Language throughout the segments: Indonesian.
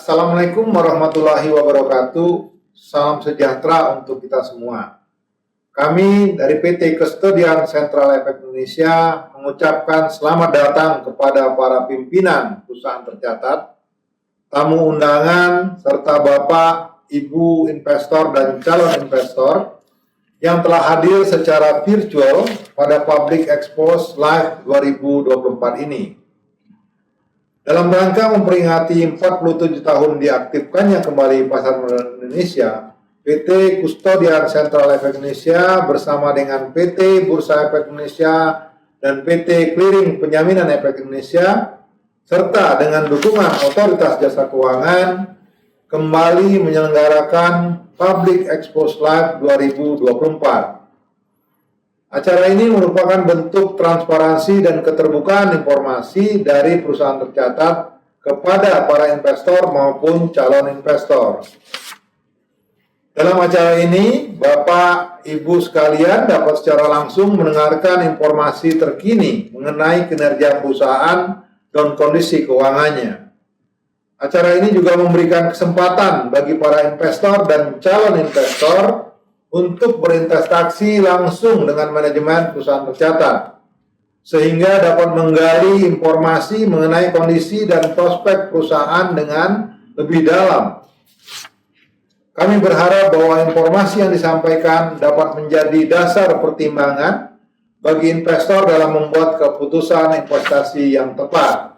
Assalamualaikum warahmatullahi wabarakatuh. Salam sejahtera untuk kita semua. Kami dari PT Custodian Central Efek Indonesia mengucapkan selamat datang kepada para pimpinan perusahaan tercatat, tamu undangan, serta Bapak, Ibu investor dan calon investor yang telah hadir secara virtual pada Public Expose Live 2024 ini. Dalam rangka memperingati 47 tahun diaktifkannya kembali Pasar Modal Indonesia, PT Custodian Central Efek Indonesia bersama dengan PT Bursa Efek Indonesia dan PT Clearing Penjaminan Efek Indonesia serta dengan dukungan Otoritas Jasa Keuangan kembali menyelenggarakan Public Expose Live 2024. Acara ini merupakan bentuk transparansi dan keterbukaan informasi dari perusahaan tercatat kepada para investor maupun calon investor. Dalam acara ini, Bapak, Ibu sekalian dapat secara langsung mendengarkan informasi terkini mengenai kinerja perusahaan dan kondisi keuangannya. Acara ini juga memberikan kesempatan bagi para investor dan calon investor untuk berinvestasi langsung dengan manajemen perusahaan tercatat, sehingga dapat menggali informasi mengenai kondisi dan prospek perusahaan dengan lebih dalam. Kami berharap bahwa informasi yang disampaikan dapat menjadi dasar pertimbangan bagi investor dalam membuat keputusan investasi yang tepat.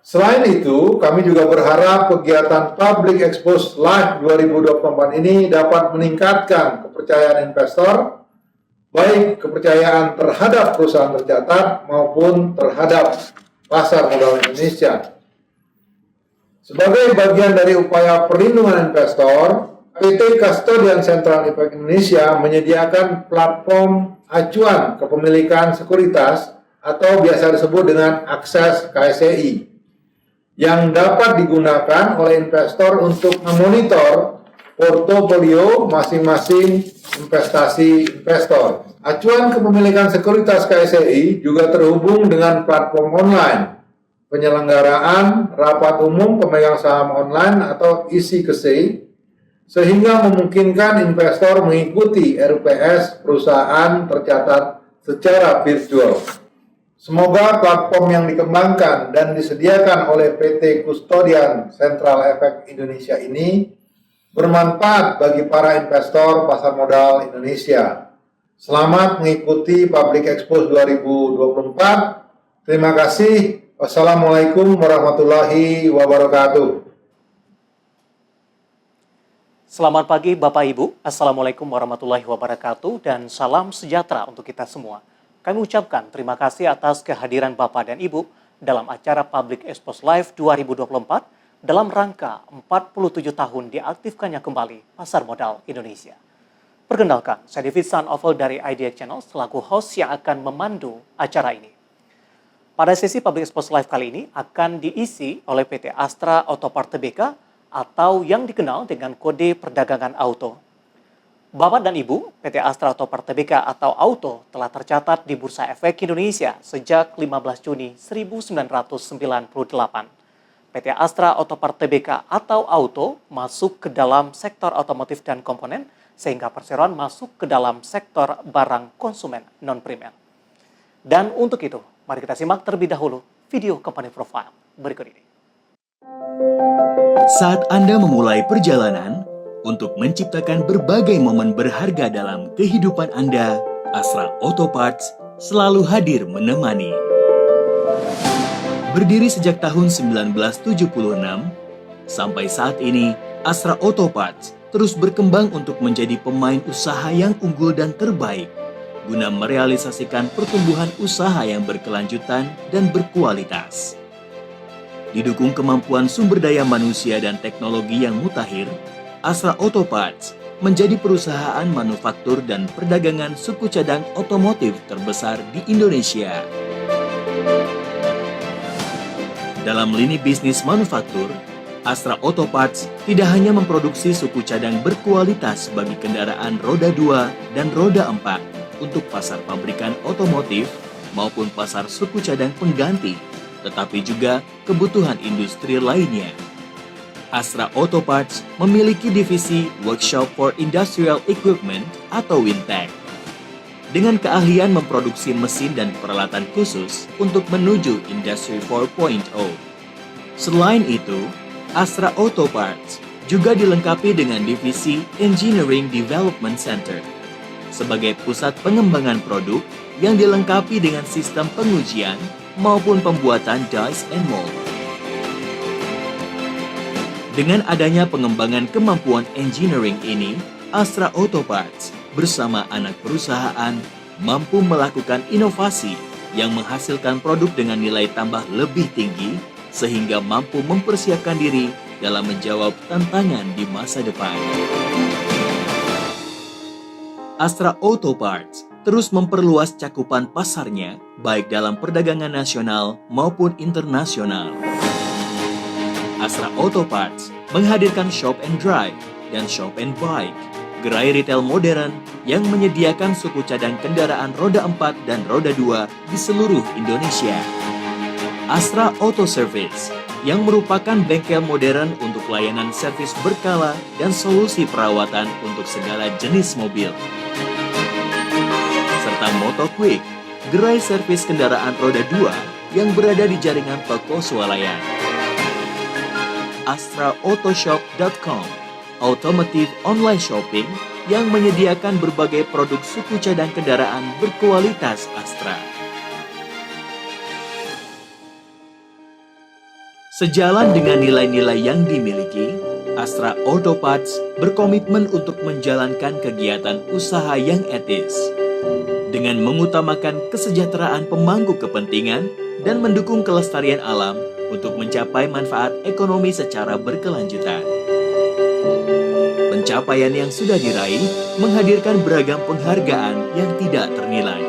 Selain itu, kami juga berharap kegiatan Public Expose Live 2024 ini dapat meningkatkan kepercayaan investor, baik kepercayaan terhadap perusahaan tercatat maupun terhadap pasar modal Indonesia. Sebagai bagian dari upaya perlindungan investor, PT Custodian Central Efek Indonesia menyediakan platform acuan kepemilikan sekuritas atau biasa disebut dengan akses KSEI, yang dapat digunakan oleh investor untuk memonitor portofolio masing-masing investasi investor. Acuan kepemilikan sekuritas KSEI juga terhubung dengan platform online, penyelenggaraan rapat umum pemegang saham online atau ISI-KSEI, sehingga memungkinkan investor mengikuti RPS perusahaan tercatat secara virtual. Semoga platform yang dikembangkan dan disediakan oleh PT Custodian Central Efek Indonesia ini bermanfaat bagi para investor pasar modal Indonesia. Selamat mengikuti Public Expose 2024. Terima kasih. Wassalamualaikum warahmatullahi wabarakatuh. Selamat pagi Bapak Ibu. Assalamualaikum warahmatullahi wabarakatuh dan salam sejahtera untuk kita semua. Kami ucapkan terima kasih atas kehadiran Bapak dan Ibu dalam acara Public Expose Live 2024 dalam rangka 47 tahun diaktifkannya kembali Pasar Modal Indonesia. Perkenalkan, saya David San Oval dari Idea Channel selaku host yang akan memandu acara ini. Pada sesi Public Expose Live kali ini akan diisi oleh PT Astra Autopart Tbk atau yang dikenal dengan kode perdagangan auto. Bapak dan Ibu, PT Astra Autopart Tbk atau Auto telah tercatat di Bursa Efek Indonesia sejak 15 Juni 1998. PT Astra Autopart Tbk atau Auto masuk ke dalam sektor otomotif dan komponen, sehingga perseroan masuk ke dalam sektor barang konsumen non-primer. Dan untuk itu, mari kita simak terlebih dahulu video company profile berikut ini. Saat Anda memulai perjalanan, untuk menciptakan berbagai momen berharga dalam kehidupan Anda, Astra Auto Parts selalu hadir menemani. Berdiri sejak tahun 1976, sampai saat ini, Astra Auto Parts terus berkembang untuk menjadi pemain usaha yang unggul dan terbaik, guna merealisasikan pertumbuhan usaha yang berkelanjutan dan berkualitas. Didukung kemampuan sumber daya manusia dan teknologi yang mutakhir, Astra Auto Parts menjadi perusahaan manufaktur dan perdagangan suku cadang otomotif terbesar di Indonesia. Dalam lini bisnis manufaktur, Astra Auto Parts tidak hanya memproduksi suku cadang berkualitas bagi kendaraan roda 2 dan roda 4 untuk pasar pabrikan otomotif maupun pasar suku cadang pengganti, tetapi juga kebutuhan industri lainnya. Astra Auto Parts memiliki divisi Workshop for Industrial Equipment atau WINTEC dengan keahlian memproduksi mesin dan peralatan khusus untuk menuju Industri 4.0. Selain itu, Astra Auto Parts juga dilengkapi dengan divisi Engineering Development Center sebagai pusat pengembangan produk yang dilengkapi dengan sistem pengujian maupun pembuatan dies and mold. Dengan adanya pengembangan kemampuan engineering ini, Astra Auto Parts bersama anak perusahaan mampu melakukan inovasi yang menghasilkan produk dengan nilai tambah lebih tinggi sehingga mampu mempersiapkan diri dalam menjawab tantangan di masa depan. Astra Auto Parts terus memperluas cakupan pasarnya baik dalam perdagangan nasional maupun internasional. Astra Auto Parts menghadirkan Shop and Drive dan Shop and Bike, gerai retail modern yang menyediakan suku cadang kendaraan roda 4 dan roda 2 di seluruh Indonesia. Astra Auto Service yang merupakan bengkel modern untuk layanan servis berkala dan solusi perawatan untuk segala jenis mobil. Serta Moto Quick, gerai servis kendaraan roda 2 yang berada di jaringan toko swalayan. AstraAutoshop.com, automotive online shopping yang menyediakan berbagai produk suku cadang kendaraan berkualitas Astra. Sejalan dengan nilai-nilai yang dimiliki, Astra Auto Parts berkomitmen untuk menjalankan kegiatan usaha yang etis dengan mengutamakan kesejahteraan pemangku kepentingan dan mendukung kelestarian alam untuk mencapai manfaat ekonomi secara berkelanjutan. Pencapaian yang sudah diraih menghadirkan beragam penghargaan yang tidak ternilai.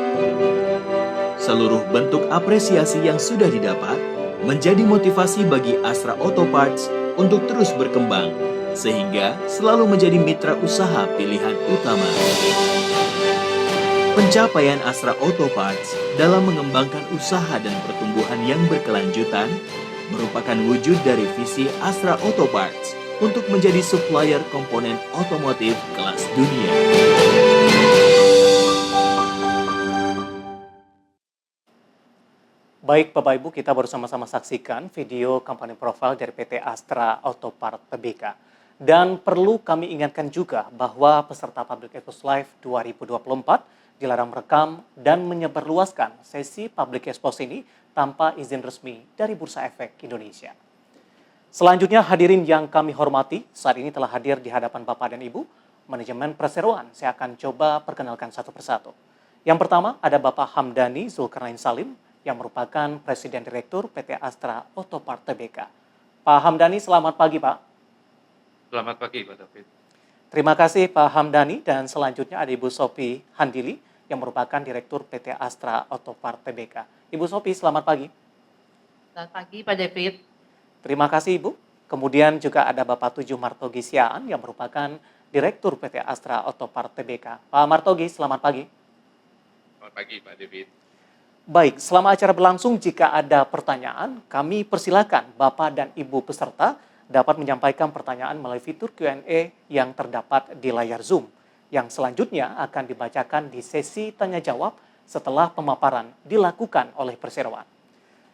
Seluruh bentuk apresiasi yang sudah didapat menjadi motivasi bagi Astra Auto Parts untuk terus berkembang, sehingga selalu menjadi mitra usaha pilihan utama. Pencapaian Astra Auto Parts dalam mengembangkan usaha dan pertumbuhan yang berkelanjutan merupakan wujud dari visi Astra Auto Parts untuk menjadi supplier komponen otomotif kelas dunia. Baik Bapak Ibu, kita bersama-sama saksikan video company profile dari PT Astra Auto Parts Tbk. Dan perlu kami ingatkan juga bahwa peserta Public Expose Live 2024 dilarang merekam dan menyebarluaskan sesi Public Expose ini tanpa izin resmi dari Bursa Efek Indonesia. Selanjutnya hadirin yang kami hormati, saat ini telah hadir di hadapan Bapak dan Ibu, manajemen perseroan. Saya akan coba perkenalkan satu persatu. Yang pertama ada Bapak Hamdani Zulkarnain Salim, yang merupakan Presiden Direktur PT Astra Auto Parts Tbk. Pak Hamdani, selamat pagi Pak. Selamat pagi Pak David. Terima kasih Pak Hamdani, dan selanjutnya ada Ibu Sophie Handili, yang merupakan Direktur PT Astra Auto Parts Tbk. Ibu Sophie, selamat pagi. Selamat pagi Pak David. Terima kasih Ibu. Kemudian juga ada Bapak Tujuh Martogi Siaan, yang merupakan Direktur PT Astra Auto Parts Tbk. Pak Martogi, selamat pagi. Selamat pagi Pak David. Baik, selama acara berlangsung, jika ada pertanyaan, kami persilakan Bapak dan Ibu peserta dapat menyampaikan pertanyaan melalui fitur Q&A yang terdapat di layar Zoom, yang selanjutnya akan dibacakan di sesi tanya-jawab setelah pemaparan dilakukan oleh perseroan.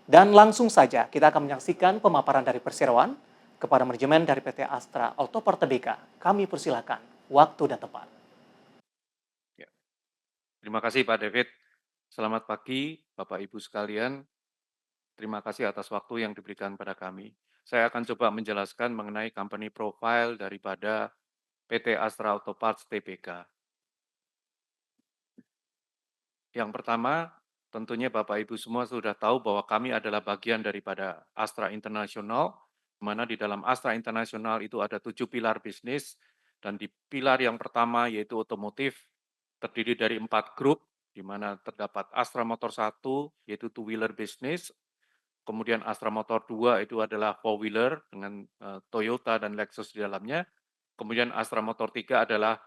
Dan langsung saja kita akan menyaksikan pemaparan dari perseroan kepada manajemen dari PT Astra Auto Parts Tbk. Kami persilakan waktu dan tempat. Ya. Terima kasih Pak David. Selamat pagi Bapak Ibu sekalian. Terima kasih atas waktu yang diberikan pada kami. Saya akan coba menjelaskan mengenai company profile daripada PT Astra Auto Parts Tbk. Yang pertama, tentunya Bapak Ibu semua sudah tahu bahwa kami adalah bagian daripada Astra International, di mana di dalam Astra International itu ada 7 pilar bisnis, dan di pilar yang pertama yaitu otomotif, terdiri dari 4 grup, di mana terdapat Astra Motor 1, yaitu two-wheeler business, kemudian Astra Motor 2 itu adalah four-wheeler dengan Toyota dan Lexus di dalamnya, kemudian Astra Motor 3 adalah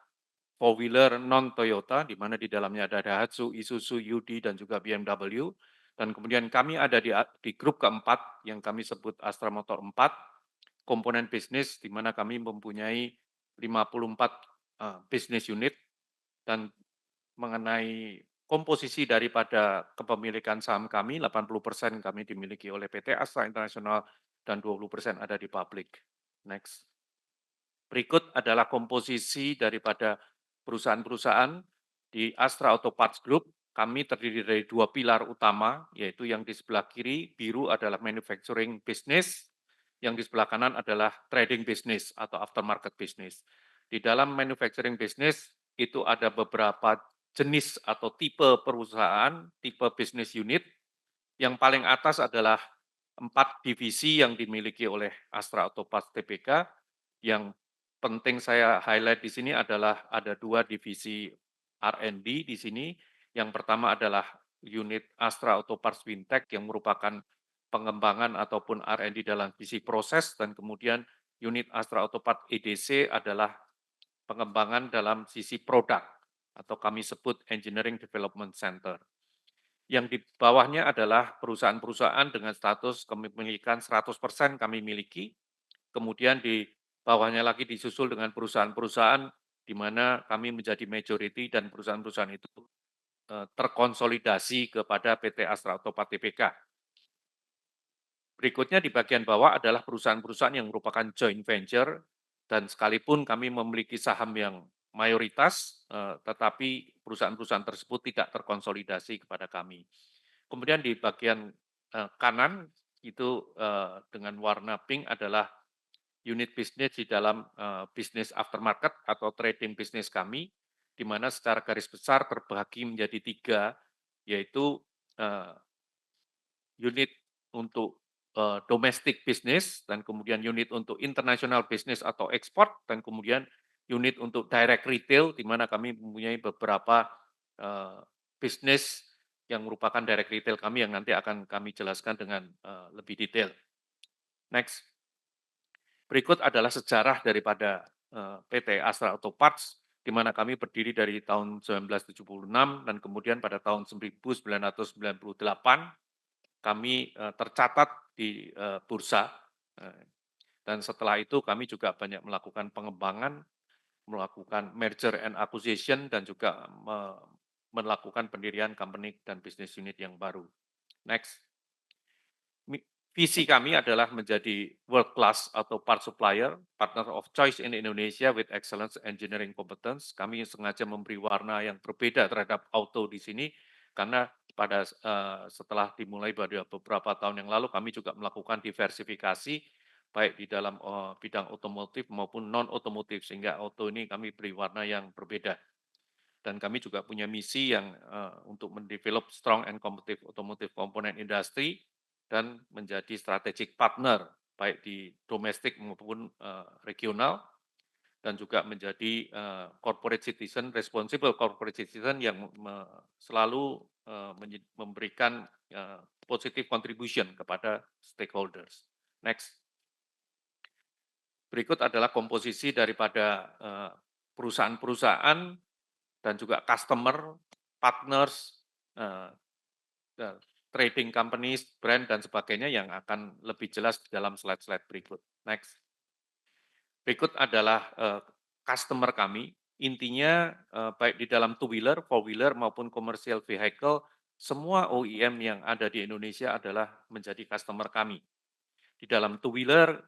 four-wheeler non-Toyota, di mana di dalamnya ada Daihatsu, Isuzu, Yudi, dan juga BMW. Dan kemudian kami ada di grup keempat yang kami sebut Astra Motor 4, komponen bisnis di mana kami mempunyai 54 bisnis unit, dan mengenai komposisi daripada kepemilikan saham kami, 80% kami dimiliki oleh PT Astra International dan 20% ada di publik. Next. Berikut adalah komposisi daripada perusahaan-perusahaan di Astra Auto Parts Group. Kami terdiri dari dua pilar utama, yaitu yang di sebelah kiri biru adalah manufacturing business, yang di sebelah kanan adalah trading business atau aftermarket business. Di dalam manufacturing business itu ada beberapa jenis atau tipe perusahaan, tipe business unit. Yang paling atas adalah 4 divisi yang dimiliki oleh Astra Auto Parts Tbk. Yang penting saya highlight di sini adalah ada 2 divisi R&D di sini. Yang pertama adalah unit Astra Auto Parts Fintech yang merupakan pengembangan ataupun R&D dalam sisi proses, dan kemudian unit Astra Auto Parts EDC adalah pengembangan dalam sisi produk atau kami sebut Engineering Development Center. Yang di bawahnya adalah perusahaan-perusahaan dengan status kepemilikan 100% kami miliki. Kemudian di bawahnya lagi disusul dengan perusahaan-perusahaan di mana kami menjadi majority dan perusahaan-perusahaan itu terkonsolidasi kepada PT Astra Auto Parts Tbk. Berikutnya di bagian bawah adalah perusahaan-perusahaan yang merupakan joint venture, dan sekalipun kami memiliki saham yang mayoritas, tetapi perusahaan-perusahaan tersebut tidak terkonsolidasi kepada kami. Kemudian di bagian kanan itu dengan warna pink adalah unit bisnis di dalam bisnis aftermarket atau trading bisnis kami, di mana secara garis besar terbagi menjadi 3, yaitu unit untuk domestic business, dan kemudian unit untuk international business atau ekspor, dan kemudian unit untuk direct retail, di mana kami mempunyai beberapa bisnis yang merupakan direct retail kami yang nanti akan kami jelaskan dengan lebih detail. Next. Berikut adalah sejarah daripada PT Astra Auto Parts, di mana kami berdiri dari tahun 1976 dan kemudian pada tahun 1998 kami tercatat di bursa, dan setelah itu kami juga banyak melakukan pengembangan, melakukan merger and acquisition, dan juga melakukan pendirian company dan business unit yang baru. Next. Visi kami adalah menjadi world class atau part supplier, partner of choice in Indonesia with excellence engineering competence. Kami sengaja memberi warna yang berbeda terhadap auto di sini, karena pada setelah dimulai pada beberapa tahun yang lalu, kami juga melakukan diversifikasi, baik di dalam bidang otomotif maupun non-otomotif, sehingga auto ini kami beri warna yang berbeda. Dan kami juga punya misi yang untuk mendevelop strong and competitive automotive component industry, dan menjadi strategic partner baik di domestik maupun regional, dan juga menjadi corporate citizen, responsible corporate citizen yang selalu memberikan positive contribution kepada stakeholders. Next. Berikut adalah komposisi daripada perusahaan-perusahaan dan juga customer, partners, trading companies, brand, dan sebagainya yang akan lebih jelas dalam slide-slide berikut. Next. Berikut adalah customer kami. Intinya baik di dalam two-wheeler, four-wheeler, maupun commercial vehicle, semua OEM yang ada di Indonesia adalah menjadi customer kami. Di dalam two-wheeler,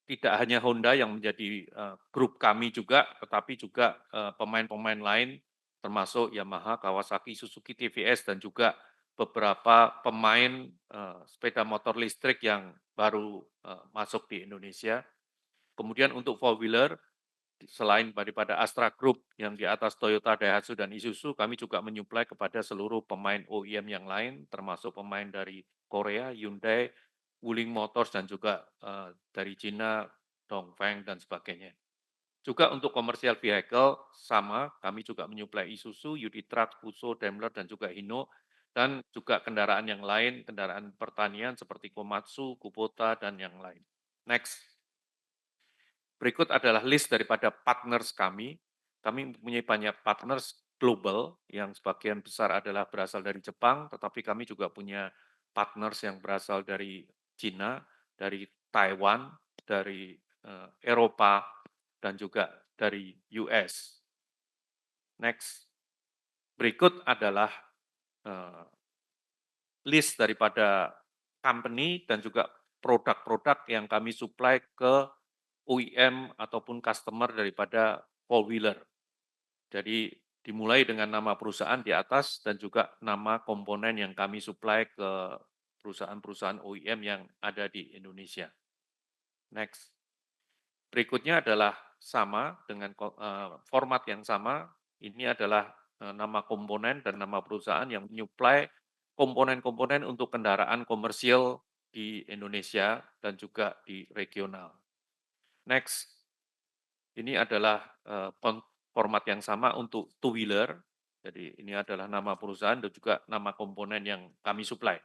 tidak hanya Honda yang menjadi grup kami juga, tetapi juga pemain-pemain lain, termasuk Yamaha, Kawasaki, Suzuki, TVS, dan juga beberapa pemain sepeda motor listrik yang baru masuk di Indonesia. Kemudian untuk four-wheeler, selain daripada Astra Group yang di atas Toyota, Daihatsu, dan Isuzu, kami juga menyuplai kepada seluruh pemain OEM yang lain, termasuk pemain dari Korea, Hyundai, Wuling Motors, dan juga dari Cina, Dongfeng, dan sebagainya. Juga untuk commercial vehicle, sama, kami juga menyuplai Isuzu, UD Truck, Fuso, Daimler, dan juga Hino, dan juga kendaraan yang lain, kendaraan pertanian seperti Komatsu, Kubota, dan yang lain. Next. Berikut adalah list daripada partners kami. Kami mempunyai banyak partners global, yang sebagian besar adalah berasal dari Jepang, tetapi kami juga punya partners yang berasal dari Cina, dari Taiwan, dari Eropa, dan juga dari US. Next. Berikut adalah eh, list daripada company dan juga produk-produk yang kami supply ke OEM ataupun customer daripada four-wheeler. Jadi dimulai dengan nama perusahaan di atas dan juga nama komponen yang kami supply ke perusahaan-perusahaan OEM yang ada di Indonesia. Next. Berikutnya adalah sama dengan format yang sama. Ini adalah nama komponen dan nama perusahaan yang menyuplai komponen-komponen untuk kendaraan komersial di Indonesia dan juga di regional. Next, ini adalah format yang sama untuk two-wheeler. Jadi ini adalah nama perusahaan dan juga nama komponen yang kami supply.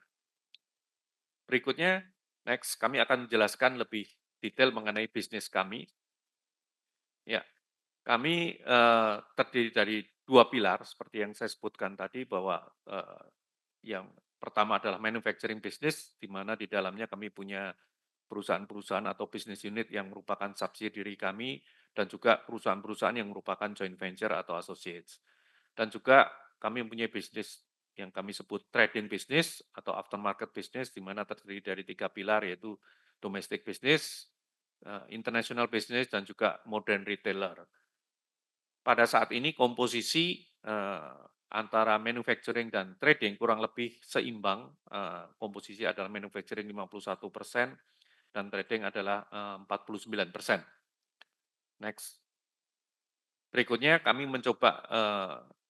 Berikutnya, next, kami akan menjelaskan lebih detail mengenai bisnis kami. Ya, kami terdiri dari dua pilar, seperti yang saya sebutkan tadi, bahwa yang pertama adalah manufacturing business, di mana di dalamnya kami punya perusahaan-perusahaan atau business unit yang merupakan subsidiary kami, dan juga perusahaan-perusahaan yang merupakan joint venture atau associates. Dan juga kami mempunyai bisnis yang kami sebut trading business atau aftermarket business, di mana terdiri dari tiga pilar, yaitu domestic business, international business, dan juga modern retailer. Pada saat ini komposisi antara manufacturing dan trading kurang lebih seimbang. Komposisi adalah manufacturing 51% dan trading adalah 49%. Next. Berikutnya kami mencoba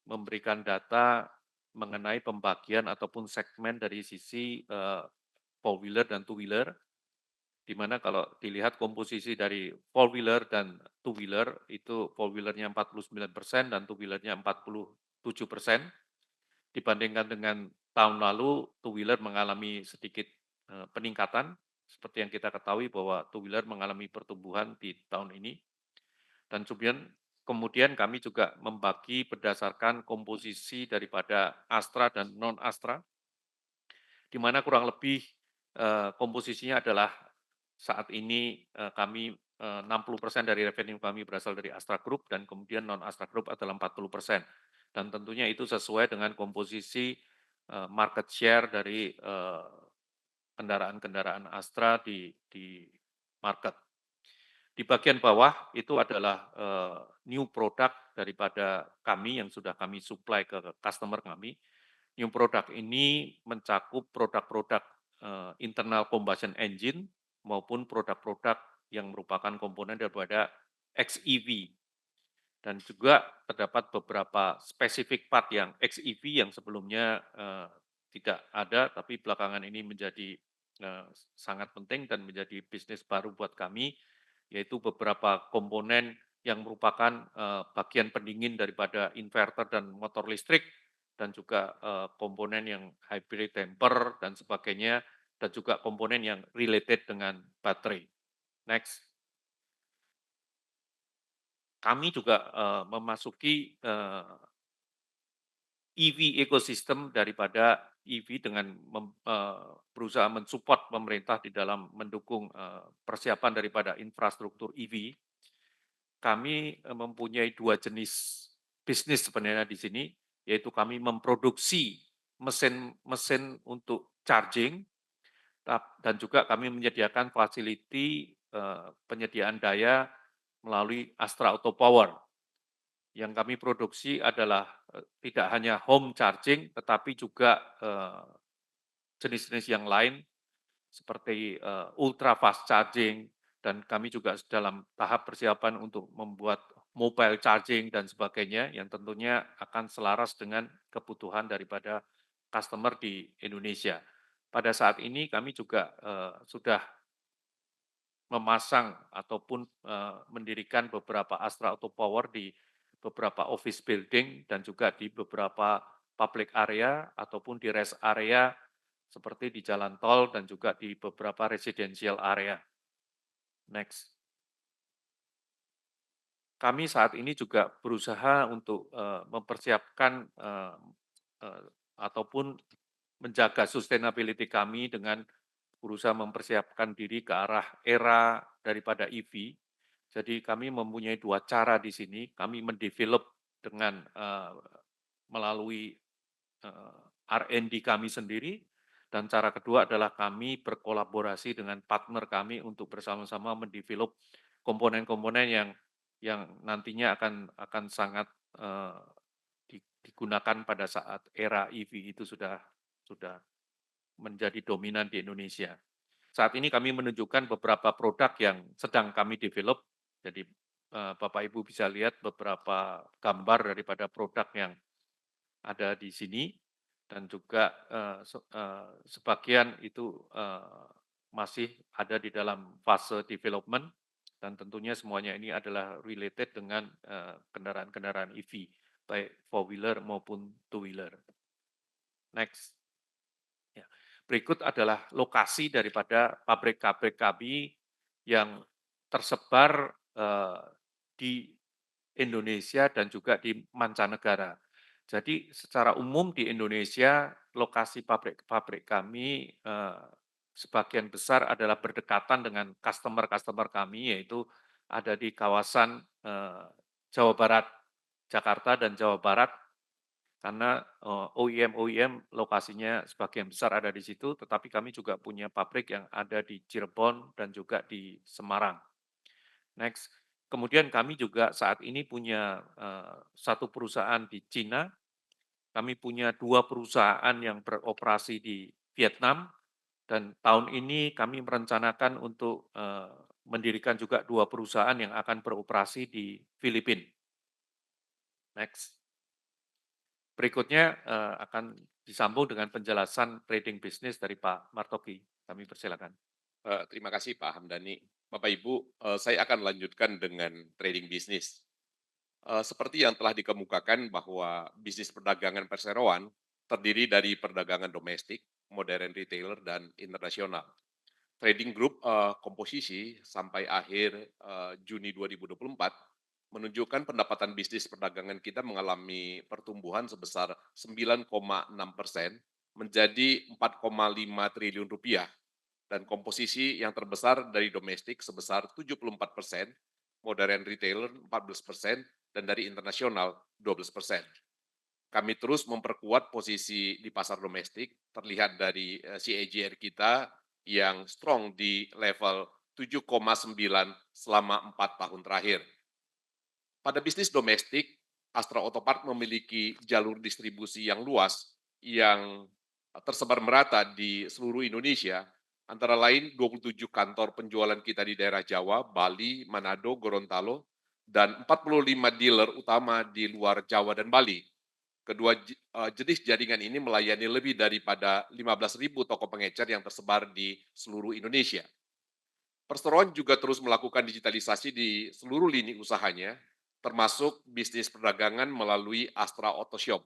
memberikan data mengenai pembagian ataupun segmen dari sisi four-wheeler dan two-wheeler, di mana kalau dilihat komposisi dari four-wheeler dan two-wheeler, itu four-wheelernya 49% dan two-wheelernya 47%. Dibandingkan dengan tahun lalu, two-wheeler mengalami sedikit peningkatan, seperti yang kita ketahui bahwa two-wheeler mengalami pertumbuhan di tahun ini. Dan kemudian kami juga membagi berdasarkan komposisi daripada Astra dan non-Astra, di mana kurang lebih komposisinya adalah saat ini kami 60% dari revenue kami berasal dari Astra Group, dan kemudian non-Astra Group adalah 40%. Dan tentunya itu sesuai dengan komposisi market share dari kendaraan-kendaraan Astra di market. Di bagian bawah itu adalah new product daripada kami yang sudah kami supply ke customer kami. New product ini mencakup produk-produk internal combustion engine maupun produk-produk yang merupakan komponen daripada XEV. Dan juga terdapat beberapa spesifik part yang XEV yang sebelumnya tidak ada, tapi belakangan ini menjadi sangat penting dan menjadi bisnis baru buat kami, yaitu beberapa komponen yang merupakan bagian pendingin daripada inverter dan motor listrik, dan juga komponen yang hybrid damper dan sebagainya, dan juga komponen yang related dengan baterai. Next. Kami juga memasuki EV ecosystem daripada EV dengan berusaha mensupport pemerintah di dalam mendukung persiapan daripada infrastruktur EV. Kami mempunyai dua jenis bisnis sebenarnya di sini, yaitu kami memproduksi mesin-mesin untuk charging, dan juga kami menyediakan fasiliti penyediaan daya melalui Astra Auto Power. Yang kami produksi adalah tidak hanya home charging, tetapi juga jenis-jenis yang lain seperti ultra fast charging, dan kami juga dalam tahap persiapan untuk membuat mobile charging dan sebagainya yang tentunya akan selaras dengan kebutuhan daripada customer di Indonesia. Pada saat ini kami juga sudah memasang ataupun mendirikan beberapa Astra Auto Power di beberapa office building dan juga di beberapa public area ataupun di rest area seperti di jalan tol dan juga di beberapa residential area. Next. Kami saat ini juga berusaha untuk mempersiapkan ataupun menjaga sustainability kami dengan berusaha mempersiapkan diri ke arah era daripada EV. Jadi kami mempunyai dua cara di sini, kami mendevelop dengan melalui R&D kami sendiri, dan cara kedua adalah kami berkolaborasi dengan partner kami untuk bersama-sama mendevelop komponen-komponen yang nantinya akan sangat digunakan pada saat era EV itu sudah menjadi dominan di Indonesia. Saat ini kami menunjukkan beberapa produk yang sedang kami develop. Jadi Bapak Ibu bisa lihat beberapa gambar daripada produk yang ada di sini, dan juga sebagian itu masih ada di dalam fase development, dan tentunya semuanya ini adalah related dengan kendaraan-kendaraan EV, baik four-wheeler maupun two-wheeler. Next. Ya. Berikut adalah lokasi daripada pabrik-pabrik kami yang tersebar di Indonesia dan juga di mancanegara. Jadi secara umum di Indonesia, lokasi pabrik-pabrik kami sebagian besar adalah berdekatan dengan customer-customer kami, yaitu ada di kawasan Jawa Barat, Jakarta dan Jawa Barat, karena OEM lokasinya sebagian besar ada di situ, tetapi kami juga punya pabrik yang ada di Cirebon dan juga di Semarang. Next. Kemudian kami juga saat ini punya satu perusahaan di Cina, kami punya 2 perusahaan yang beroperasi di Vietnam, dan tahun ini kami merencanakan untuk mendirikan juga 2 perusahaan yang akan beroperasi di Filipina. Next. Berikutnya akan disambung dengan penjelasan trading bisnis dari Pak Martoki. Kami persilakan. Terima kasih Pak Hamdani. Bapak Ibu, saya akan lanjutkan dengan trading bisnis. Seperti yang telah dikemukakan bahwa bisnis perdagangan perseroan terdiri dari perdagangan domestik, modern retailer, dan internasional. Trading group komposisi sampai akhir Juni 2024 menunjukkan pendapatan bisnis perdagangan kita mengalami pertumbuhan sebesar 9,6% menjadi 4,5 triliun rupiah, dan komposisi yang terbesar dari domestik sebesar 74%, modern retailer 14%, dan dari internasional 12%. Kami terus memperkuat posisi di pasar domestik, terlihat dari CAGR kita yang strong di level 7,9 selama 4 tahun terakhir. Pada bisnis domestik, Astra Otopart memiliki jalur distribusi yang luas yang tersebar merata di seluruh Indonesia, antara lain 27 kantor penjualan kita di daerah Jawa, Bali, Manado, Gorontalo, dan 45 dealer utama di luar Jawa dan Bali. Kedua jenis jaringan ini melayani lebih daripada 15.000 toko pengecer yang tersebar di seluruh Indonesia. Perseroan juga terus melakukan digitalisasi di seluruh lini usahanya, termasuk bisnis perdagangan melalui Astra Auto Shop.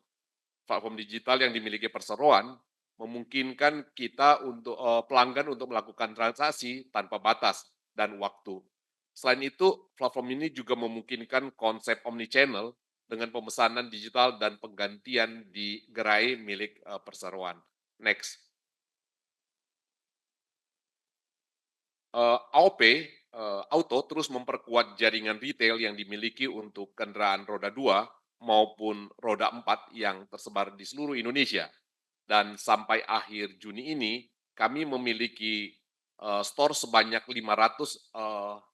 Platform digital yang dimiliki Perseroan memungkinkan kita untuk pelanggan untuk melakukan transaksi tanpa batas dan waktu. Selain itu, platform ini juga memungkinkan konsep omnichannel dengan pemesanan digital dan penggantian di gerai milik Perseroan. Next. AOP Auto terus memperkuat jaringan retail yang dimiliki untuk kendaraan roda 2 maupun roda 4 yang tersebar di seluruh Indonesia. Dan sampai akhir Juni ini, kami memiliki store sebanyak 568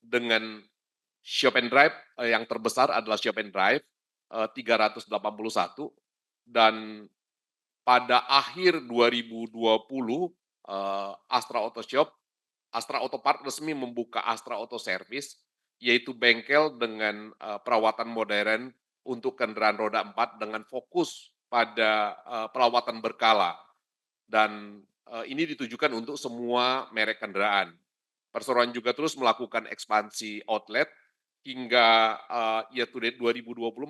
dengan Shop and Drive yang terbesar adalah Shop and Drive 381, dan pada akhir 2020 Astra Auto Shop, Astra Auto Part resmi membuka Astra Auto Service, yaitu bengkel dengan perawatan modern untuk kendaraan roda 4 dengan fokus pada perawatan berkala. Dan ini ditujukan untuk semua merek kendaraan. Perseroan juga terus melakukan ekspansi outlet hingga year to date 2024,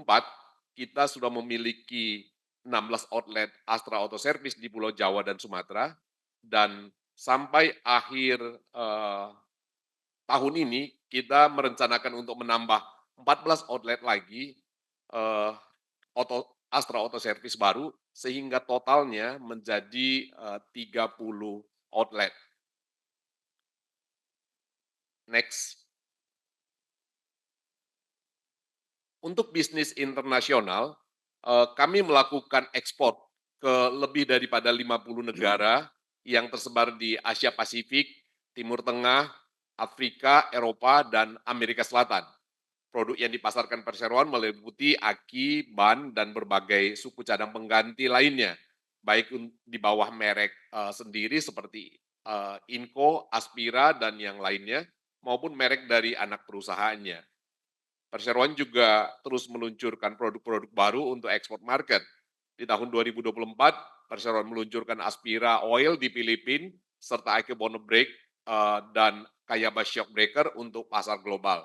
kita sudah memiliki 16 outlet Astra Auto Service di Pulau Jawa dan Sumatera, dan sampai akhir tahun ini kita merencanakan untuk menambah 14 outlet lagi Astra Auto Service baru, sehingga totalnya menjadi 30 outlet. Next. Untuk bisnis internasional, kami melakukan ekspor ke lebih daripada 50 negara yang tersebar di Asia Pasifik, Timur Tengah, Afrika, Eropa, dan Amerika Selatan. Produk yang dipasarkan Perseroan meliputi aki, ban, dan berbagai suku cadang pengganti lainnya, baik di bawah merek sendiri seperti Inco, Aspira, dan yang lainnya, maupun merek dari anak perusahaannya. Perseroan juga terus meluncurkan produk-produk baru untuk ekspor market. Di tahun 2024, Perseroan meluncurkan Aspira Oil di Filipina, serta Akebono Brake dan Kayaba Shock Breaker untuk pasar global.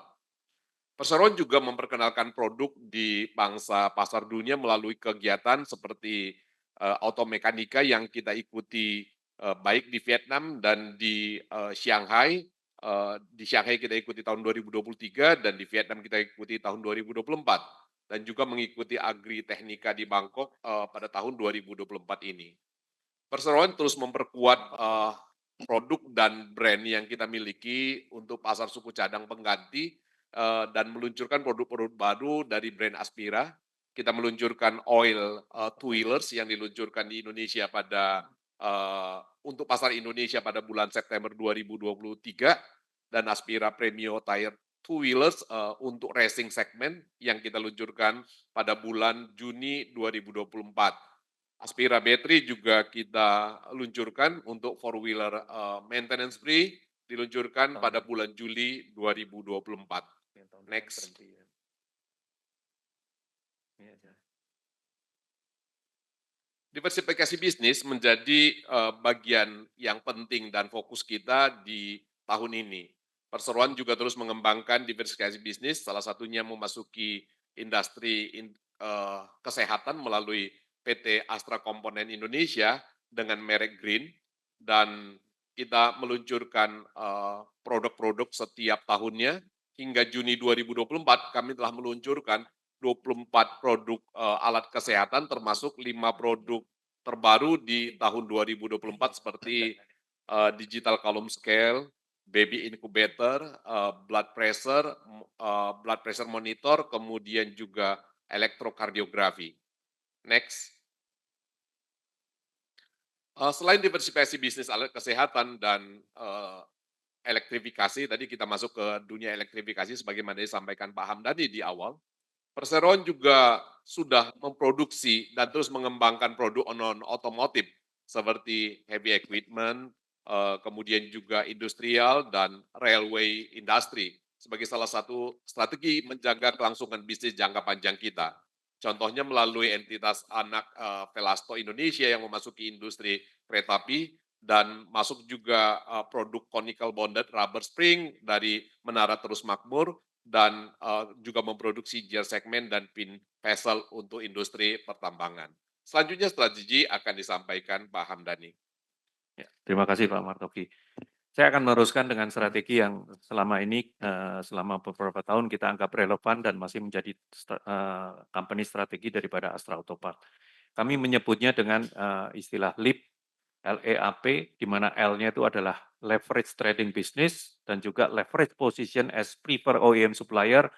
Perseroan juga memperkenalkan produk di pangsa pasar dunia melalui kegiatan seperti automekanika yang kita ikuti baik di Vietnam dan di Shanghai. Di Shanghai kita ikuti tahun 2023 dan di Vietnam kita ikuti tahun 2024 dan juga mengikuti Agri Technica di Bangkok pada tahun 2024 ini. Perseroan terus memperkuat produk dan brand yang kita miliki untuk pasar suku cadang pengganti dan meluncurkan produk-produk baru dari brand Aspira. Kita meluncurkan oil two wheelers yang diluncurkan di Indonesia pada untuk pasar Indonesia pada bulan September 2023 dan Aspira Premio Tire two wheelers untuk racing segment yang kita luncurkan pada bulan Juni 2024. Aspira Battery juga kita luncurkan untuk four wheeler maintenance free diluncurkan pada bulan Juli 2024. Next. Diversifikasi bisnis menjadi bagian yang penting dan fokus kita di tahun ini. Perseroan juga terus mengembangkan diversifikasi bisnis, salah satunya memasuki industri kesehatan melalui PT Astra Komponen Indonesia dengan merek Green, dan kita meluncurkan produk-produk setiap tahunnya. Hingga Juni 2024 kami telah meluncurkan 24 produk alat kesehatan termasuk 5 produk terbaru di tahun 2024 seperti digital column scale, baby incubator, blood pressure monitor, kemudian juga elektrokardiografi. Next. Selain diversifikasi bisnis alat kesehatan dan elektrifikasi, tadi kita masuk ke dunia elektrifikasi sebagaimana disampaikan Pak Hamdani di awal. Perseroan juga sudah memproduksi dan terus mengembangkan produk non-otomotif seperti heavy equipment, kemudian juga industrial dan railway industry sebagai salah satu strategi menjaga kelangsungan bisnis jangka panjang kita. Contohnya melalui entitas anak Velasto Indonesia yang memasuki industri kereta api dan masuk juga produk conical bonded rubber spring dari Menara Terus Makmur dan juga memproduksi gear segmen dan pin vessel untuk industri pertambangan. Selanjutnya strategi akan disampaikan Pak Hamdani. Ya, terima kasih Pak Martoki. Saya akan meneruskan dengan strategi yang selama ini, selama beberapa tahun kita anggap relevan dan masih menjadi company strategi daripada Astra Auto Parts. Kami menyebutnya dengan istilah LEAP, LEAP, di mana L-nya itu adalah leverage trading business dan juga leverage position as preferred OEM supplier,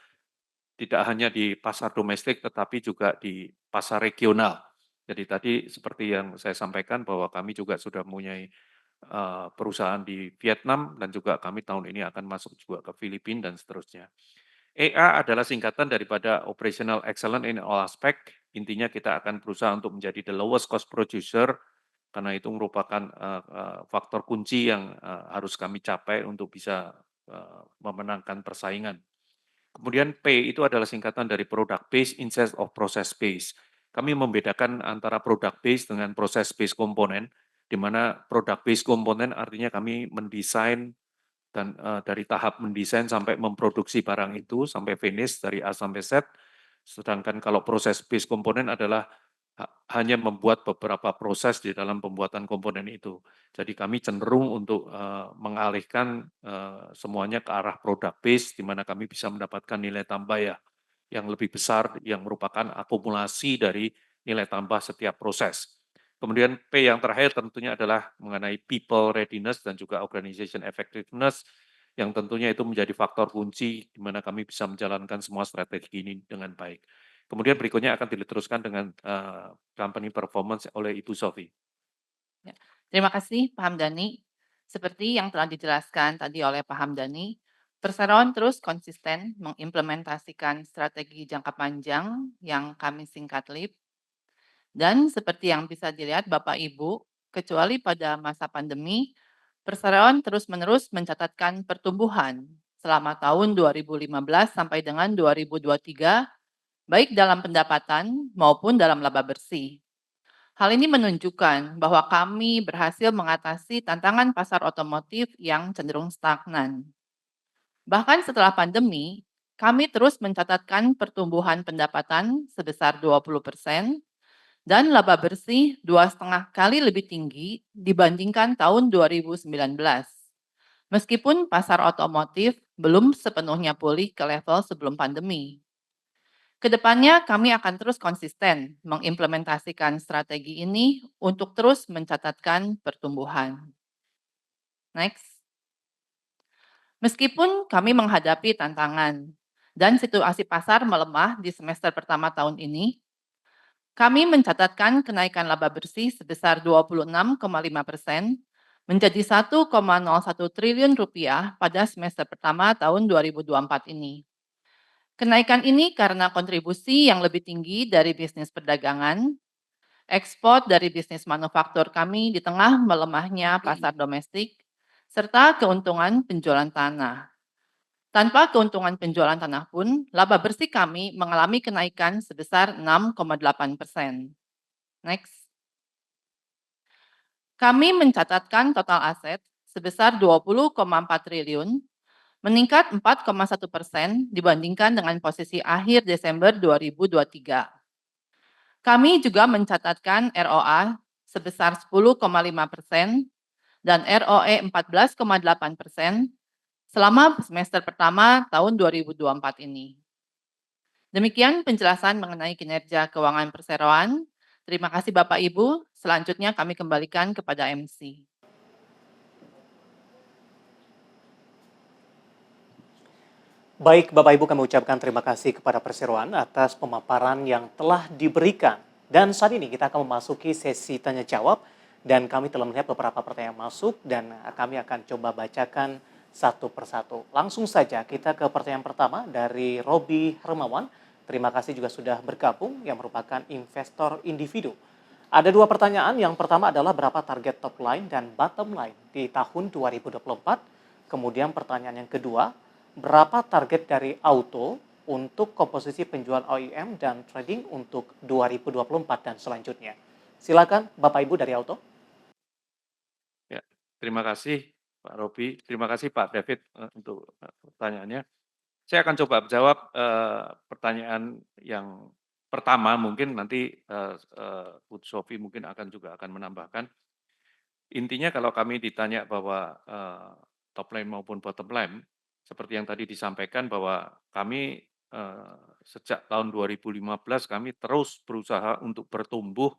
tidak hanya di pasar domestik tetapi juga di pasar regional. Jadi tadi seperti yang saya sampaikan bahwa kami juga sudah mempunyai perusahaan di Vietnam dan juga kami tahun ini akan masuk juga ke Filipina dan seterusnya. EA adalah singkatan daripada Operational Excellence in All Aspect. Intinya kita akan berusaha untuk menjadi the lowest cost producer karena itu merupakan faktor kunci yang harus kami capai untuk bisa memenangkan persaingan. Kemudian P itu adalah singkatan dari Product Base instead of Process Base. Kami membedakan antara Product Base dengan Process Base Komponen, di mana product based komponen artinya kami mendesain dan dari tahap mendesain sampai memproduksi barang itu sampai finish dari A sampai Z. Sedangkan kalau proses based komponen adalah hanya membuat beberapa proses di dalam pembuatan komponen itu. Jadi kami cenderung untuk mengalihkan semuanya ke arah product base, di mana kami bisa mendapatkan nilai tambah ya yang lebih besar yang merupakan akumulasi dari nilai tambah setiap proses. Kemudian P yang terakhir tentunya adalah mengenai people readiness dan juga organization effectiveness, yang tentunya itu menjadi faktor kunci di mana kami bisa menjalankan semua strategi ini dengan baik. Kemudian berikutnya akan diteruskan dengan company performance oleh Ibu Sofi. Ya. Terima kasih Pak Hamdani. Seperti yang telah dijelaskan tadi oleh Pak Hamdani, Perseroan terus konsisten mengimplementasikan strategi jangka panjang yang kami singkat LIP. Dan seperti yang bisa dilihat Bapak Ibu, kecuali pada masa pandemi, Perseroan terus-menerus mencatatkan pertumbuhan selama tahun 2015 sampai dengan 2023, baik dalam pendapatan maupun dalam laba bersih. Hal ini menunjukkan bahwa kami berhasil mengatasi tantangan pasar otomotif yang cenderung stagnan. Bahkan setelah pandemi, kami terus mencatatkan pertumbuhan pendapatan sebesar 20% dan laba bersih 2,5 kali lebih tinggi dibandingkan tahun 2019. Meskipun pasar otomotif belum sepenuhnya pulih ke level sebelum pandemi. Kedepannya kami akan terus konsisten mengimplementasikan strategi ini untuk terus mencatatkan pertumbuhan. Next. Meskipun kami menghadapi tantangan dan situasi pasar melemah di semester pertama tahun ini, kami mencatatkan kenaikan laba bersih sebesar 26,5% menjadi 1,01 triliun rupiah pada semester pertama tahun 2024 ini. Kenaikan ini karena kontribusi yang lebih tinggi dari bisnis perdagangan, ekspor dari bisnis manufaktur kami di tengah melemahnya pasar domestik, serta keuntungan penjualan tanah. Tanpa keuntungan penjualan tanah pun, laba bersih kami mengalami kenaikan sebesar 6,8%. Next. Kami mencatatkan total aset sebesar 20,4 triliun, meningkat 4,1% dibandingkan dengan posisi akhir Desember 2023. Kami juga mencatatkan ROA sebesar 10,5% dan ROE 14,8% selama semester pertama tahun 2024 ini. Demikian penjelasan mengenai kinerja keuangan perseroan. Terima kasih Bapak Ibu. Selanjutnya kami kembalikan kepada MC. Baik, Bapak Ibu, kami ucapkan terima kasih kepada Perseroan atas pemaparan yang telah diberikan. Dan saat ini kita akan memasuki sesi tanya jawab dan kami telah melihat beberapa pertanyaan masuk dan kami akan coba bacakan satu persatu. Langsung saja kita ke pertanyaan pertama dari Robi Hermawan. Terima kasih juga sudah bergabung yang merupakan investor individu. Ada dua pertanyaan. Yang pertama adalah berapa target top line dan bottom line di tahun 2024. Kemudian pertanyaan yang kedua, berapa target dari Auto untuk komposisi penjualan OEM dan trading untuk 2024 dan selanjutnya? Silakan Bapak Ibu dari Auto. Ya, terima kasih Pak Robi, terima kasih Pak David untuk pertanyaannya. Saya akan coba menjawab pertanyaan yang pertama, mungkin nanti Bu Sofi mungkin juga akan menambahkan. Intinya kalau kami ditanya bahwa top line maupun bottom line, seperti yang tadi disampaikan bahwa kami sejak tahun 2015 kami terus berusaha untuk bertumbuh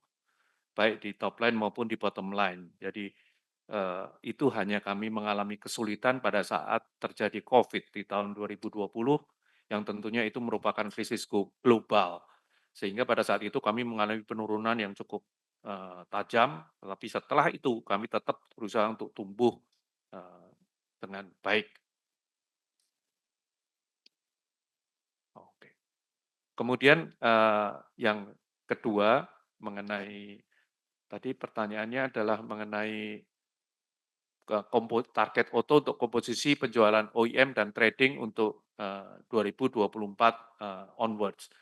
baik di top line maupun di bottom line. Jadi itu hanya kami mengalami kesulitan pada saat terjadi COVID di tahun 2020 yang tentunya itu merupakan krisis global. Sehingga pada saat itu kami mengalami penurunan yang cukup tajam, tetapi setelah itu kami tetap berusaha untuk tumbuh dengan baik. Oke. Kemudian yang kedua mengenai tadi pertanyaannya adalah mengenai target Auto untuk komposisi penjualan OEM dan trading untuk 2024 onwards.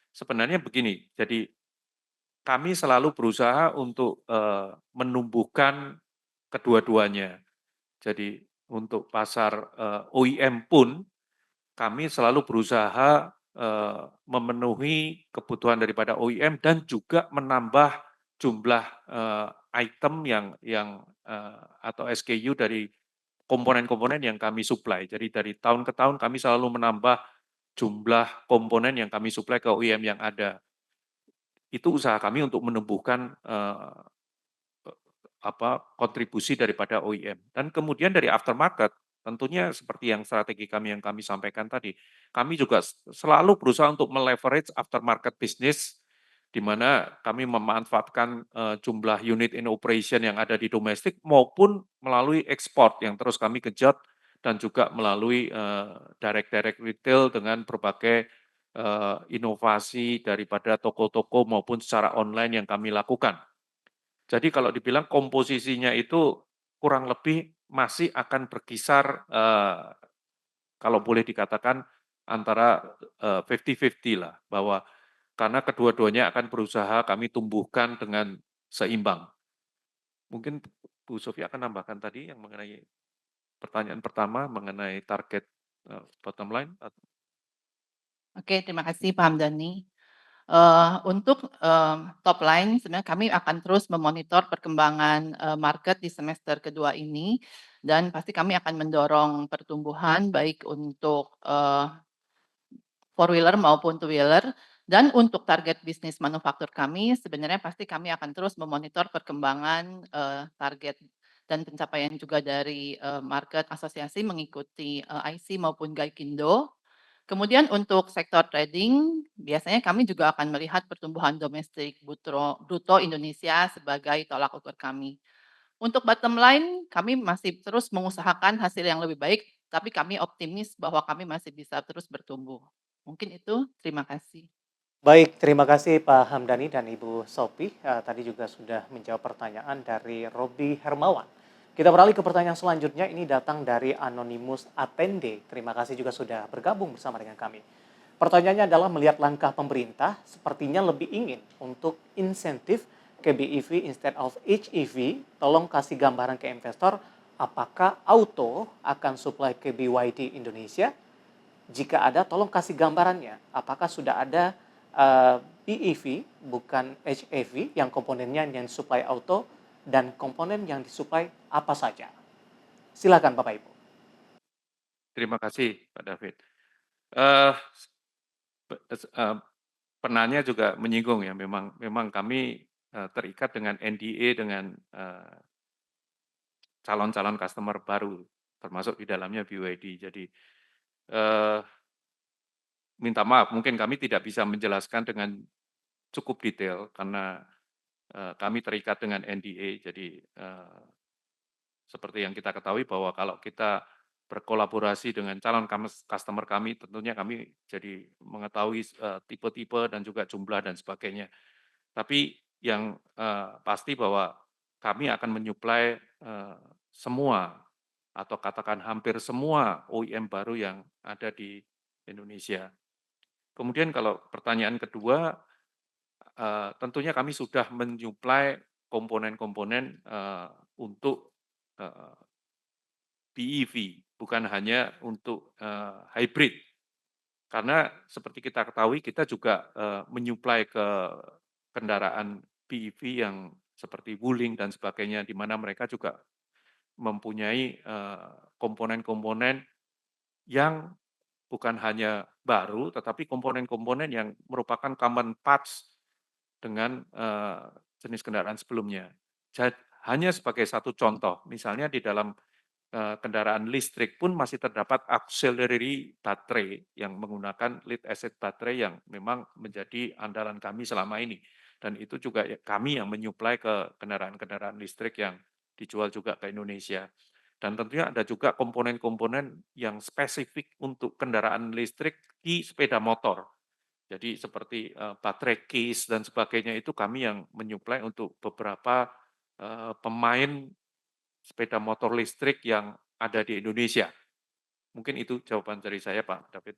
Sebenarnya begini, jadi kami selalu berusaha untuk menumbuhkan kedua-duanya. Jadi untuk pasar OEM pun kami selalu berusaha memenuhi kebutuhan daripada OEM dan juga menambah jumlah item yang atau SKU dari komponen-komponen yang kami supply. Jadi dari tahun ke tahun kami selalu menambah jumlah komponen yang kami supply ke OEM yang ada. itu usaha kami untuk menumbuhkan kontribusi daripada OEM. Dan kemudian dari aftermarket, tentunya seperti yang strategi kami yang kami sampaikan tadi, kami juga selalu berusaha untuk meleverage aftermarket business, di mana kami memanfaatkan jumlah unit in operation yang ada di domestik maupun melalui ekspor yang terus kami genjot dan juga melalui direct retail dengan berbagai inovasi daripada toko-toko maupun secara online yang kami lakukan. Jadi kalau dibilang komposisinya itu kurang lebih masih akan berkisar, kalau boleh dikatakan antara 50-50 lah, bahwa karena kedua-duanya akan berusaha kami tumbuhkan dengan seimbang. Mungkin Bu Sofia akan nambahkan tadi yang mengenai pertanyaan pertama mengenai target bottom line. Oke, terima kasih Pak Hamdani. Untuk, top line sebenarnya kami akan terus memonitor perkembangan, market di semester kedua ini, dan pasti kami akan mendorong pertumbuhan baik untuk, four wheeler maupun two wheeler. Dan untuk target bisnis manufaktur kami, sebenarnya pasti kami akan terus memonitor perkembangan, target dan pencapaian juga dari, market asosiasi mengikuti, IC maupun Gaikindo. Kemudian untuk sektor trading, biasanya kami juga akan melihat pertumbuhan domestik bruto Indonesia sebagai tolak ukur kami. Untuk bottom line, kami masih terus mengusahakan hasil yang lebih baik, tapi kami optimis bahwa kami masih bisa terus bertumbuh. Mungkin itu, terima kasih. Baik, terima kasih Pak Hamdani dan Ibu Sophie. Tadi juga sudah menjawab pertanyaan dari Robi Hermawan. Kita beralih ke pertanyaan selanjutnya, ini datang dari Anonymous Attende. Terima kasih juga sudah bergabung bersama dengan kami. Pertanyaannya adalah melihat langkah pemerintah sepertinya lebih ingin untuk insentif ke BEV instead of HEV, tolong kasih gambaran ke investor apakah auto akan supply ke BYD Indonesia? Jika ada, tolong kasih gambarannya. Apakah sudah ada BEV, bukan HEV, yang komponennya yang disuplai auto, dan komponen yang disuplai apa saja? Silakan Bapak Ibu. Terima kasih Pak David. Eh, Penanya juga menyinggung ya, memang kami terikat dengan NDA dengan calon-calon customer baru, termasuk di dalamnya BYD. Jadi minta maaf, mungkin kami tidak bisa menjelaskan dengan cukup detail karena kami terikat dengan NDA. Jadi seperti yang kita ketahui bahwa kalau kita berkolaborasi dengan calon customer kami, tentunya kami jadi mengetahui tipe-tipe dan juga jumlah dan sebagainya. Tapi yang pasti bahwa kami akan menyuplai semua atau katakan hampir semua OEM baru yang ada di Indonesia. Kemudian kalau pertanyaan kedua, tentunya kami sudah menyuplai komponen-komponen untuk BEV, bukan hanya untuk hybrid. Karena seperti kita ketahui, kita juga menyuplai ke kendaraan BEV yang seperti Wuling dan sebagainya, di mana mereka juga mempunyai komponen-komponen yang bukan hanya baru, tetapi komponen-komponen yang merupakan common parts dengan jenis kendaraan sebelumnya. Hanya sebagai satu contoh, misalnya di dalam kendaraan listrik pun masih terdapat auxiliary baterai yang menggunakan lead acid baterai yang memang menjadi andalan kami selama ini. Dan itu juga kami yang menyuplai ke kendaraan-kendaraan listrik yang dijual juga ke Indonesia. Dan tentunya ada juga komponen-komponen yang spesifik untuk kendaraan listrik di sepeda motor. Jadi seperti baterai case dan sebagainya itu kami yang menyuplai untuk beberapa pemain sepeda motor listrik yang ada di Indonesia. Mungkin itu jawaban dari saya, Pak David.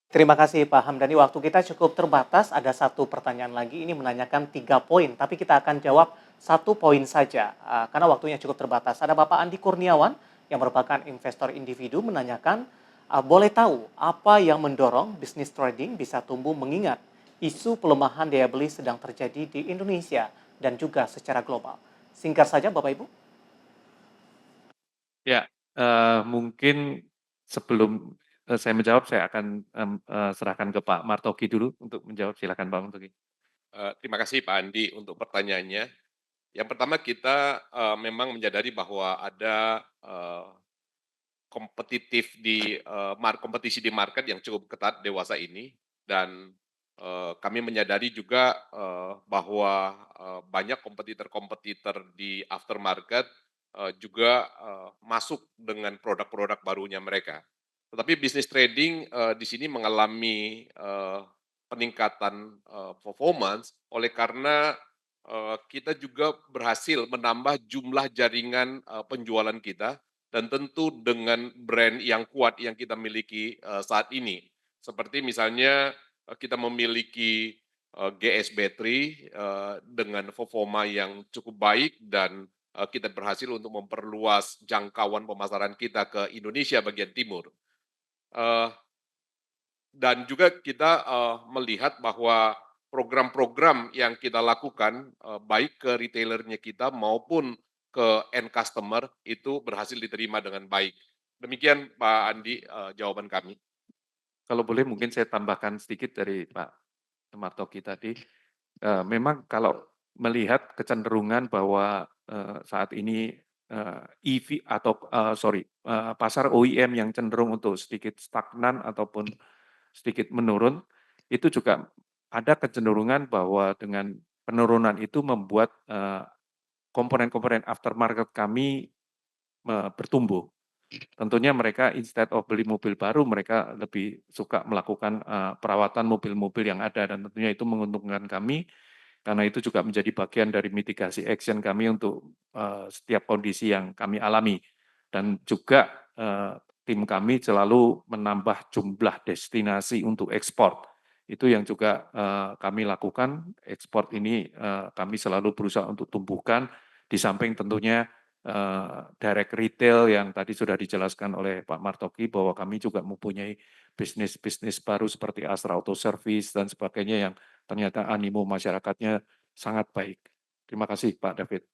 Terima kasih Pak Hamdani, waktu kita cukup terbatas, ada satu pertanyaan lagi, ini menanyakan 3 poin, tapi kita akan jawab 1 poin saja, karena waktunya cukup terbatas. Ada Bapak Andi Kurniawan, yang merupakan investor individu, menanyakan, boleh tahu apa yang mendorong bisnis trading bisa tumbuh mengingat isu pelemahan daya beli sedang terjadi di Indonesia dan juga secara global. Singkat saja Bapak Ibu. Ya, mungkin sebelum saya menjawab, saya akan serahkan ke Pak Martogi dulu untuk menjawab. Silakan Pak Martogi. Terima kasih Pak Andi untuk pertanyaannya. Yang pertama kita memang menyadari bahwa ada kompetisi di market yang cukup ketat dewasa ini dan kami menyadari juga bahwa banyak kompetitor-kompetitor di aftermarket juga masuk dengan produk-produk barunya mereka. Tetapi bisnis trading di sini mengalami peningkatan performance oleh karena kita juga berhasil menambah jumlah jaringan penjualan kita dan tentu dengan brand yang kuat yang kita miliki saat ini. Seperti misalnya kita memiliki GS Battery dengan performa yang cukup baik dan kita berhasil untuk memperluas jangkauan pemasaran kita ke Indonesia bagian timur. Dan juga kita melihat bahwa program-program yang kita lakukan baik ke retailernya kita maupun ke end customer itu berhasil diterima dengan baik. Demikian Pak Andi jawaban kami. Kalau boleh mungkin saya tambahkan sedikit dari Pak Martoki tadi. Memang kalau melihat kecenderungan bahwa saat ini EV atau pasar OEM yang cenderung untuk sedikit stagnan ataupun sedikit menurun, itu juga ada kecenderungan bahwa dengan penurunan itu membuat komponen-komponen aftermarket kami bertumbuh. Tentunya mereka instead of beli mobil baru, mereka lebih suka melakukan perawatan mobil-mobil yang ada dan tentunya itu menguntungkan kami karena itu juga menjadi bagian dari mitigasi action kami untuk setiap kondisi yang kami alami. Dan juga tim kami selalu menambah jumlah destinasi untuk ekspor. Itu yang juga kami lakukan, ekspor ini kami selalu berusaha untuk tumbuhkan, di samping tentunya direct retail yang tadi sudah dijelaskan oleh Pak Martoki bahwa kami juga mempunyai bisnis-bisnis baru seperti Astra Auto Service dan sebagainya yang ternyata animo masyarakatnya sangat baik. Terima kasih Pak David.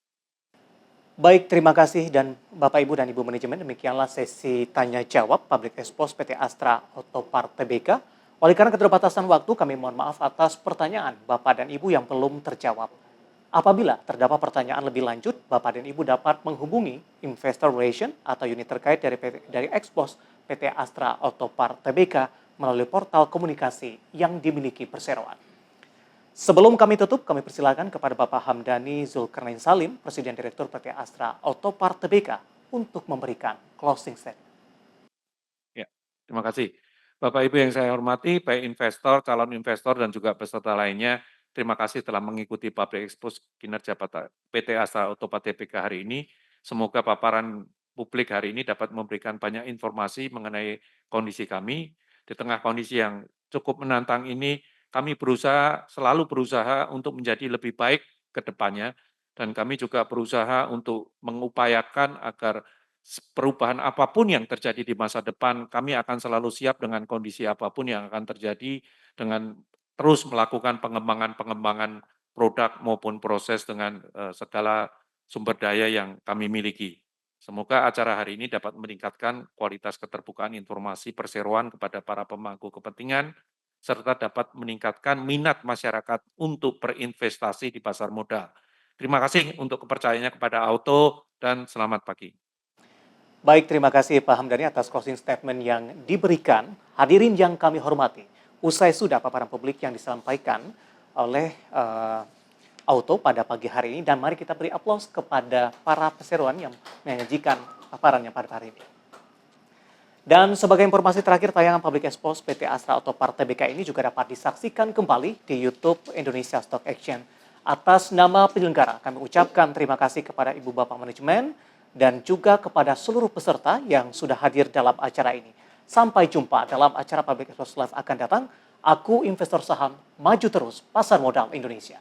Baik, terima kasih dan Bapak Ibu dan Ibu manajemen, demikianlah sesi tanya jawab Public Expose PT Astra Autopart Tbk. Oleh karena keterbatasan waktu, kami mohon maaf atas pertanyaan Bapak dan Ibu yang belum terjawab. Apabila terdapat pertanyaan lebih lanjut, Bapak dan Ibu dapat menghubungi Investor Relation atau unit terkait dari Expose PT Astra Autopart Tbk melalui portal komunikasi yang dimiliki perseroan. Sebelum kami tutup, kami persilakan kepada Bapak Hamdani Zulkarnain Salim, Presiden Direktur PT Astra Autopart Tbk, untuk memberikan closing statement. Ya, terima kasih. Bapak Ibu yang saya hormati, baik investor, calon investor, dan juga peserta lainnya, terima kasih telah mengikuti Public Expose kinerja PT Astra Autopart Tbk hari ini. Semoga paparan publik hari ini dapat memberikan banyak informasi mengenai kondisi kami. Di tengah kondisi yang cukup menantang ini, kami selalu berusaha untuk menjadi lebih baik ke depannya, dan kami juga berusaha untuk mengupayakan agar perubahan apapun yang terjadi di masa depan, kami akan selalu siap dengan kondisi apapun yang akan terjadi dengan terus melakukan pengembangan-pengembangan produk maupun proses dengan segala sumber daya yang kami miliki. Semoga acara hari ini dapat meningkatkan kualitas keterbukaan informasi perseroan kepada para pemangku kepentingan, serta dapat meningkatkan minat masyarakat untuk berinvestasi di pasar modal. Terima kasih untuk kepercayaannya kepada Auto dan selamat pagi. Baik, terima kasih Pak Hamdani atas closing statement yang diberikan. Hadirin yang kami hormati, usai sudah paparan publik yang disampaikan oleh Auto pada pagi hari ini, dan mari kita beri aplaus kepada para perseroan yang menyajikan paparannya pada hari ini. Dan sebagai informasi terakhir, tayangan Public Expose PT Astra Autopart Tbk ini juga dapat disaksikan kembali di YouTube Indonesia Stock Exchange. Atas nama penyelenggara, kami ucapkan terima kasih kepada Ibu Bapak Manajemen dan juga kepada seluruh peserta yang sudah hadir dalam acara ini. Sampai jumpa dalam acara Public Expose Live akan datang. Aku investor saham, maju terus pasar modal Indonesia.